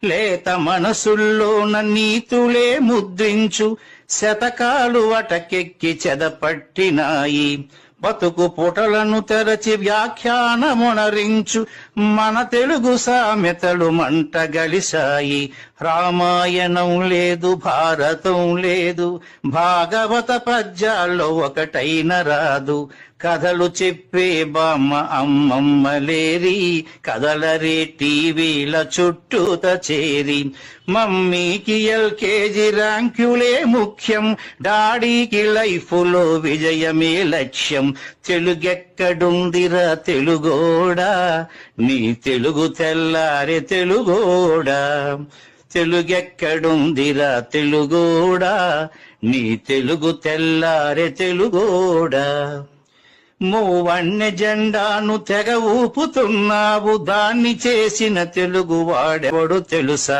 లేత మనసుల్లోన నీతులే ముద్రించు శతకాలు అటకెక్కి చెదపట్టినాయి. బతుకు పుటలను తెరచి వ్యాఖ్యానమునరించు మన తెలుగు సామెతలు మంట గలిసాయి. రామాయణం లేదు, భారతం లేదు, భాగవత పద్యాల్లో ఒకటైన రాదు. కథలు చెప్పే బామ్మ అమ్మమ్మ లేరి, కథలరే టీవీల చుట్టూత చేరి. మమ్మీకి ఎల్కేజీ ర్యాంకులే ముఖ్యం, డాడీకి లైఫ్లో విజయమే లక్ష్యం. తెలుగెక్కడుందిరా తెలుగోడా, నీ తెలుగు తెల్లారే తెలుగోడా. తెలుగెక్కడుందిరా తెలుగోడా, నీ తెలుగు తెల్లారే తెలుగోడా. మూవన్నె జెండాను తెగ ఊపుతున్నావు, దాన్ని చేసిన తెలుగు వాడెవడు తెలుసా?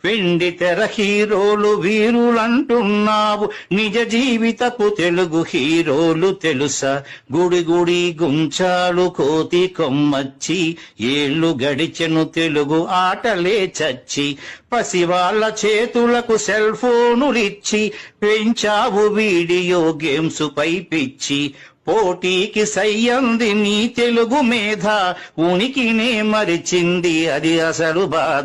వెండి తెర హీరోలు వీరులంటున్నావు, నిజ జీవితపు తెలుగు హీరోలు తెలుసా? గుడి గుడి గుంచాలు కోతి కొమ్మచ్చి, ఏళ్ళు గడిచెను తెలుగు ఆటలే చచ్చి. పసివాళ్ల చేతులకు సెల్ ఫోనులిచ్చి పెంచావు వీడియో గేమ్స్ పై పిచ్చి. పోటీకి సయ్యంది నీ తెలుగు మేధ, ఉనికినే మరిచింది అది అసలు బాధ.